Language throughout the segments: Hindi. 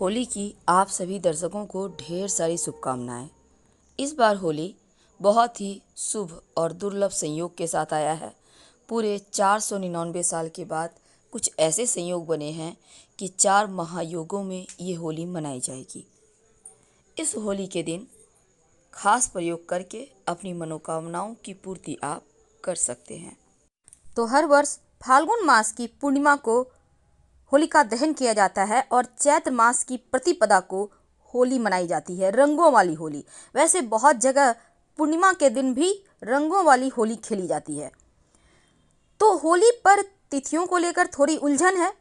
होली की आप सभी दर्शकों को ढेर सारी शुभकामनाएं। इस बार होली बहुत ही शुभ और दुर्लभ संयोग के साथ आया है। पूरे 499 साल के बाद कुछ ऐसे संयोग बने हैं कि 4 महायुगों में ये होली मनाई जाएगी। इस होली के दिन खास प्रयोग करके अपनी मनोकामनाओं की पूर्ति आप कर सकते हैं। तो हर वर्ष फाल्गुन मास की पूर्णिमा को होलिका दहन किया जाता है और चैत्र मास की प्रतिपदा को होली मनाई जाती है, रंगों वाली होली। वैसे बहुत जगह पूर्णिमा के दिन भी रंगों वाली होली खेली जाती है। तो होली पर तिथियों को लेकर थोड़ी उलझन है,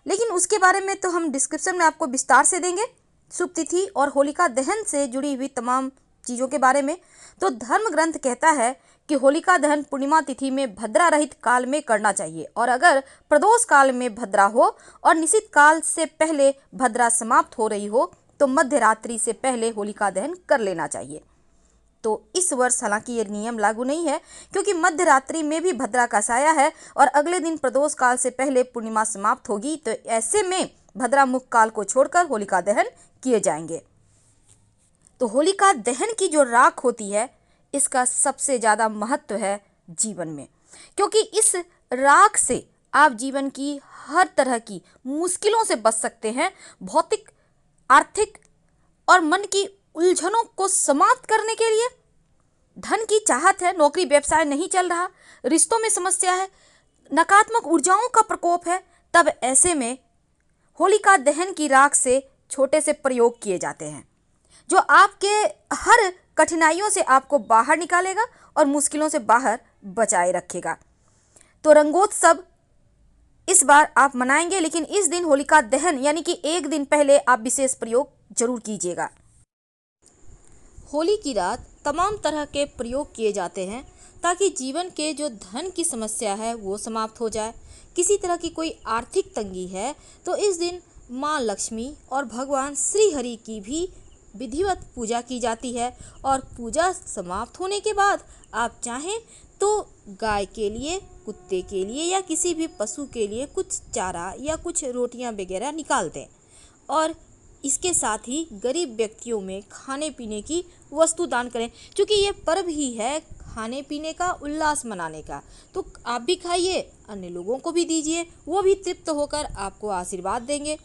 लेकिन उसके बारे में तो हम डिस्क्रिप्शन में आपको विस्तार से देंगे, शुभ तिथि और होलिका दहन से जुड़ी हुई तमाम चीज़ों के बारे में। तो धर्म ग्रंथ कहता है कि होलिका दहन पूर्णिमा तिथि में भद्रा रहित काल में करना चाहिए, और अगर प्रदोष काल में भद्रा हो और निश्चित काल से पहले भद्रा समाप्त हो रही हो तो मध्य रात्रि से पहले होलिका दहन कर लेना चाहिए। तो इस वर्ष हालांकि ये नियम लागू नहीं है, क्योंकि मध्य रात्रि में भी भद्रा का साया है और अगले दिन प्रदोष काल से पहले पूर्णिमा समाप्त होगी। तो ऐसे में भद्रा मुख काल को छोड़कर होलिका दहन किए जाएंगे। तो होलिका दहन की जो राख होती है, इसका सबसे ज़्यादा महत्व है जीवन में, क्योंकि इस राख से आप जीवन की हर तरह की मुश्किलों से बच सकते हैं। भौतिक, आर्थिक और मन की उलझनों को समाप्त करने के लिए धन की चाहत है, नौकरी व्यवसाय नहीं चल रहा, रिश्तों में समस्या है, नकारात्मक ऊर्जाओं का प्रकोप है, तब ऐसे में होलिका दहन की राख से छोटे से प्रयोग किए जाते हैं जो आपके हर कठिनाइयों से आपको बाहर निकालेगा और मुश्किलों से बाहर बचाए रखेगा। तो रंगोत्सव इस बार आप मनाएंगे, लेकिन इस दिन होलिका दहन यानी कि एक दिन पहले आप विशेष प्रयोग जरूर कीजिएगा। होली की रात तमाम तरह के प्रयोग किए जाते हैं ताकि जीवन के जो धन की समस्या है वो समाप्त हो जाए। किसी तरह की कोई आर्थिक तंगी है तो इस दिन माँ लक्ष्मी और भगवान श्री हरि की भी विधिवत पूजा की जाती है, और पूजा समाप्त होने के बाद आप चाहें तो गाय के लिए, कुत्ते के लिए या किसी भी पशु के लिए कुछ चारा या कुछ रोटियां वगैरह निकाल दें, और इसके साथ ही गरीब व्यक्तियों में खाने पीने की वस्तु दान करें। क्योंकि ये पर्व ही है खाने पीने का, उल्लास मनाने का, तो आप भी खाइए, अन्य लोगों को भी दीजिए, वो भी तृप्त होकर आपको आशीर्वाद देंगे।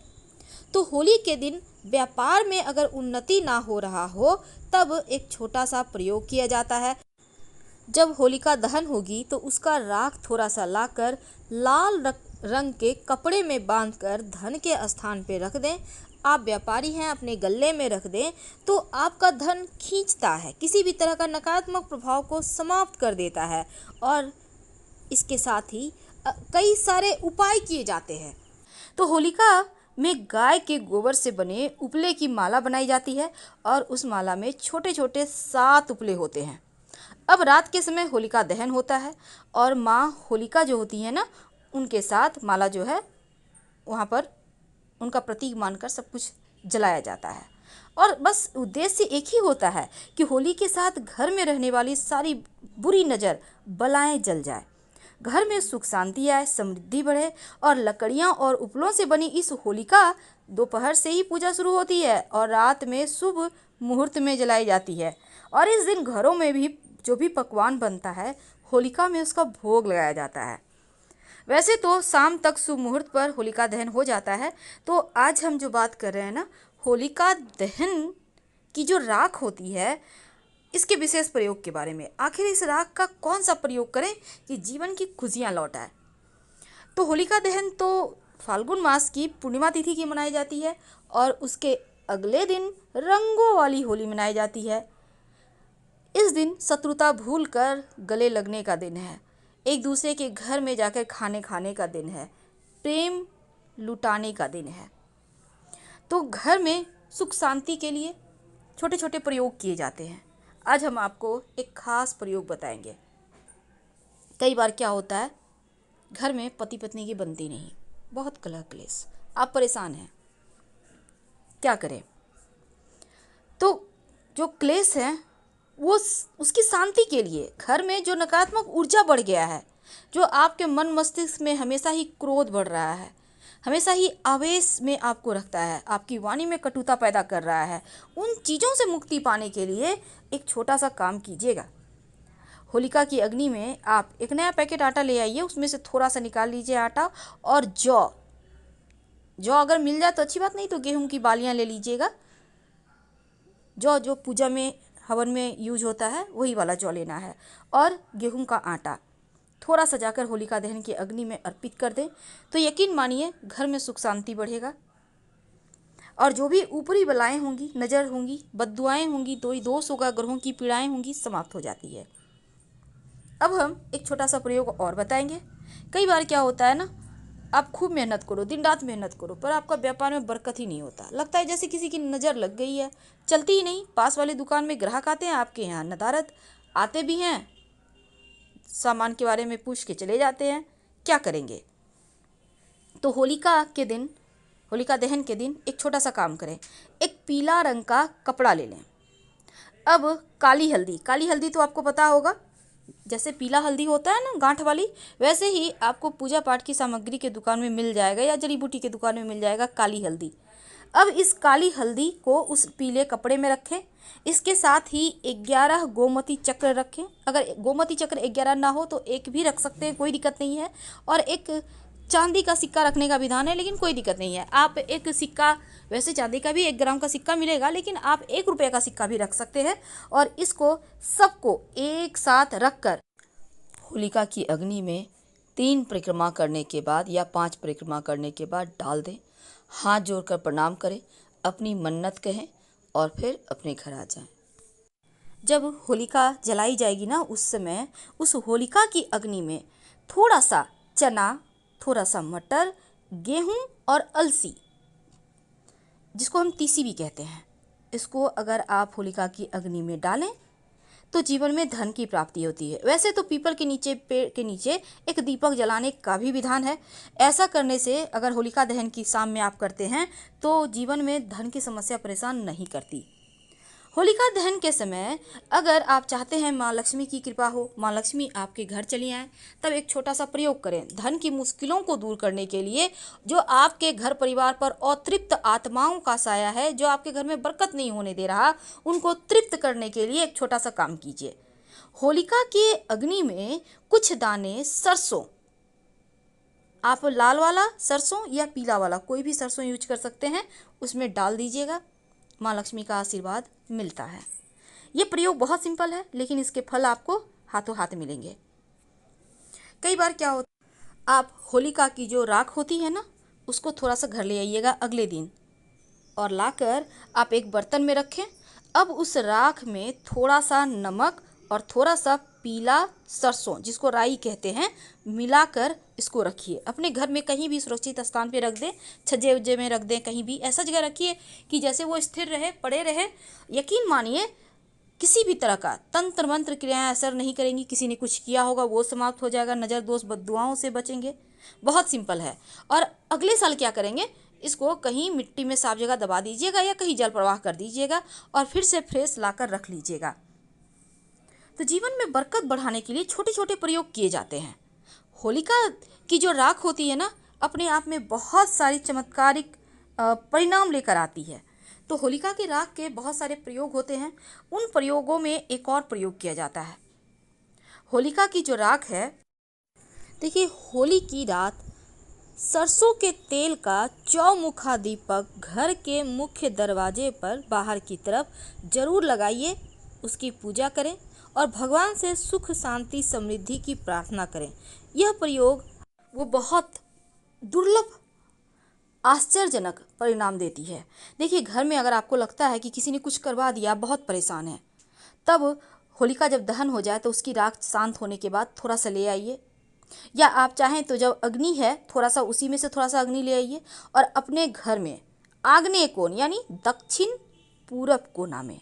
तो होली के दिन व्यापार में अगर उन्नति ना हो रहा हो तब एक छोटा सा प्रयोग किया जाता है। जब होलिका दहन होगी तो उसका राख थोड़ा सा लाकर लाल रंग के कपड़े में बांधकर धन के स्थान पे रख दें। आप व्यापारी हैं, अपने गल्ले में रख दें तो आपका धन खींचता है, किसी भी तरह का नकारात्मक प्रभाव को समाप्त कर देता है। और इसके साथ ही कई सारे उपाय किए जाते हैं। तो होलिका में गाय के गोबर से बने उपले की माला बनाई जाती है और उस माला में छोटे छोटे 7 उपले होते हैं। अब रात के समय होलिका दहन होता है और माँ होलिका जो होती है ना, उनके साथ माला जो है वहाँ पर उनका प्रतीक मानकर सब कुछ जलाया जाता है, और बस उद्देश्य एक ही होता है कि होली के साथ घर में रहने वाली सारी बुरी नज़र, बलाएं जल जाए, घर में सुख शांति आए, समृद्धि बढ़े। और लकड़ियाँ और उपलों से बनी इस होलिका दोपहर से ही पूजा शुरू होती है और रात में शुभ मुहूर्त में जलाई जाती है। और इस दिन घरों में भी जो भी पकवान बनता है होलिका में उसका भोग लगाया जाता है। वैसे तो शाम तक शुभ मुहूर्त पर होलिका दहन हो जाता है। तो आज हम जो बात कर रहे हैं ना, होलिका दहन की जो राख होती है इसके विशेष प्रयोग के बारे में। आखिर इस राख का कौन सा प्रयोग करें कि जीवन की खुशियाँ लौट आए। तो होलिका दहन तो फाल्गुन मास की पूर्णिमा तिथि की मनाई जाती है और उसके अगले दिन रंगों वाली होली मनाई जाती है। इस दिन शत्रुता भूलकर गले लगने का दिन है, एक दूसरे के घर में जाकर खाने का दिन है, प्रेम लुटाने का दिन है। तो घर में सुख शांति के लिए छोटे छोटे प्रयोग किए जाते हैं। आज हम आपको एक खास प्रयोग बताएंगे। कई बार क्या होता है, घर में पति पत्नी की बनती नहीं, बहुत कलह क्लेश, आप परेशान हैं, क्या करें। तो जो क्लेश है वो उसकी शांति के लिए, घर में जो नकारात्मक ऊर्जा बढ़ गया है, जो आपके मन मस्तिष्क में हमेशा ही क्रोध बढ़ रहा है, हमेशा ही आवेश में आपको रखता है, आपकी वाणी में कटुता पैदा कर रहा है, उन चीज़ों से मुक्ति पाने के लिए एक छोटा सा काम कीजिएगा। होलिका की अग्नि में आप एक नया पैकेट आटा ले आइए, उसमें से थोड़ा सा निकाल लीजिए आटा, और जौ अगर मिल जाए तो अच्छी बात, नहीं तो गेहूं की बालियां ले लीजिएगा। जौ जो पूजा में हवन में यूज होता है वही वाला जौ लेना है, और गेहूं का आटा थोड़ा सा जाकर होलिका दहन की अग्नि में अर्पित कर दें, तो यकीन मानिए घर में सुख शांति बढ़ेगा, और जो भी ऊपरी बलाएं होंगी, नज़र होंगी, बद्दुआएं होंगी, दोष होगा, ग्रहों की पीड़ाएं होंगी, समाप्त हो जाती है। अब हम एक छोटा सा प्रयोग और बताएंगे। कई बार क्या होता है ना, आप खूब मेहनत करो, दिन रात मेहनत करो, पर आपका व्यापार में बरकत ही नहीं होता, लगता है जैसे किसी की नज़र लग गई है, चलती ही नहीं। पास वाली दुकान में ग्राहक आते हैं, आपके यहाँ नदारद आते भी हैं, सामान के बारे में पूछ के चले जाते हैं, क्या करेंगे? तो होलिका दहन के दिन एक छोटा सा काम करें, एक पीला रंग का कपड़ा ले लें। अब काली हल्दी तो आपको पता होगा, जैसे पीला हल्दी होता है ना गांठ वाली, वैसे ही आपको पूजा पाठ की सामग्री के दुकान में मिल जाएगा या जड़ी बूटी के दुकान में मिल जाएगा काली हल्दी। अब इस काली हल्दी को उस पीले कपड़े में रखें। इसके साथ ही 11 गोमती चक्र रखें। अगर गोमती चक्र 11 ना हो तो एक भी रख सकते हैं, कोई दिक्कत नहीं है। और एक चांदी का सिक्का रखने का विधान है, लेकिन कोई दिक्कत नहीं है। आप एक सिक्का, वैसे चांदी का भी 1 ग्राम का सिक्का मिलेगा, लेकिन आप 1 रुपये का सिक्का भी रख सकते हैं। और इसको सबको एक साथ रखकर होलिका की अग्नि में 3 परिक्रमा करने के बाद या 5 परिक्रमा करने के बाद डाल दें। हाथ जोड़कर प्रणाम करें, अपनी मन्नत कहें और फिर अपने घर आ जाएं। जब होलिका जलाई जाएगी ना, उस समय उस होलिका की अग्नि में थोड़ा सा चना, थोड़ा सा मटर, गेहूं और अलसी, जिसको हम तीसी भी कहते हैं, इसको अगर आप होलिका की अग्नि में डालें तो जीवन में धन की प्राप्ति होती है। वैसे तो पीपल के नीचे, पेड़ के नीचे एक दीपक जलाने का भी विधान है। ऐसा करने से अगर होलिका दहन की शाम में आप करते हैं तो जीवन में धन की समस्या परेशान नहीं करती। होलिका दहन के समय अगर आप चाहते हैं माँ लक्ष्मी की कृपा हो, माँ लक्ष्मी आपके घर चली आएँ, तब एक छोटा सा प्रयोग करें। धन की मुश्किलों को दूर करने के लिए, जो आपके घर परिवार पर अतृप्त आत्माओं का साया है, जो आपके घर में बरकत नहीं होने दे रहा, उनको तृप्त करने के लिए एक छोटा सा काम कीजिए। होलिका के अग्नि में कुछ दाने सरसों, आप लाल वाला सरसों या पीला वाला कोई भी सरसों यूज कर सकते हैं, उसमें डाल दीजिएगा। माँ लक्ष्मी का आशीर्वाद मिलता है। ये प्रयोग बहुत सिंपल है, लेकिन इसके फल आपको हाथों हाथ मिलेंगे। कई बार क्या होता है, आप होलिका की जो राख होती है ना, उसको थोड़ा सा घर ले आइएगा अगले दिन, और लाकर आप एक बर्तन में रखें। अब उस राख में थोड़ा सा नमक और थोड़ा सा पीला सरसों, जिसको राई कहते हैं, मिलाकर इसको रखिए। अपने घर में कहीं भी सुरक्षित स्थान पे रख दें, छज्जे उज्जे में रख दें, कहीं भी ऐसा जगह रखिए कि जैसे वो स्थिर रहे, पड़े रहे। यकीन मानिए किसी भी तरह का तंत्र मंत्र क्रियाएं असर नहीं करेंगी। किसी ने कुछ किया होगा वो समाप्त हो जाएगा, नज़र दोष बद्दुआओं से बचेंगे। बहुत सिंपल है। और अगले साल क्या करेंगे, इसको कहीं मिट्टी में साफ जगह दबा दीजिएगा या कहीं जल प्रवाह कर दीजिएगा और फिर से फ्रेश लाकर रख लीजिएगा। तो जीवन में बरकत बढ़ाने के लिए छोटे छोटे प्रयोग किए जाते हैं। होलिका की जो राख होती है ना, अपने आप में बहुत सारी चमत्कारिक परिणाम लेकर आती है। तो होलिका की राख के बहुत सारे प्रयोग होते हैं। उन प्रयोगों में एक और प्रयोग किया जाता है। होलिका की जो राख है, देखिए, होली की रात सरसों के तेल का चौमुखा दीपक घर के मुख्य दरवाजे पर बाहर की तरफ जरूर लगाइए, उसकी पूजा करें और भगवान से सुख शांति समृद्धि की प्रार्थना करें। यह प्रयोग वो बहुत दुर्लभ आश्चर्यजनक परिणाम देती है। देखिए, घर में अगर आपको लगता है कि किसी ने कुछ करवा दिया, बहुत परेशान है, तब होलिका जब दहन हो जाए तो उसकी राख शांत होने के बाद थोड़ा सा ले आइए, या आप चाहें तो जब अग्नि है थोड़ा सा उसी में से थोड़ा सा अग्नि ले आइए और अपने घर में आग्नेय कोण यानी दक्षिण पूरब कोना में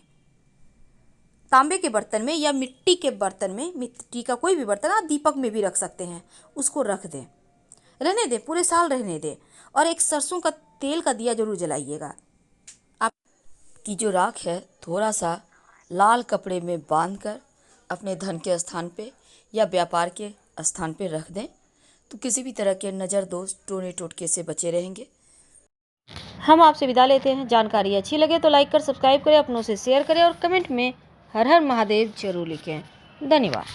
तांबे के बर्तन में या मिट्टी के बर्तन में, मिट्टी का कोई भी बर्तन, आप दीपक में भी रख सकते हैं, उसको रख दें, रहने दें, पूरे साल रहने दें। और एक सरसों का तेल का दिया जरूर जलाइएगा। आपकी जो राख है थोड़ा सा लाल कपड़े में बांधकर अपने धन के स्थान पे या व्यापार के स्थान पे रख दें, तो किसी भी तरह के नज़र दोष टोने टोटके से बचे रहेंगे। हम आपसे विदा लेते हैं। जानकारी अच्छी लगे तो लाइक कर सब्सक्राइब करें, अपनों से शेयर करें और कमेंट में हर हर महादेव जरूर लिखें। धन्यवाद।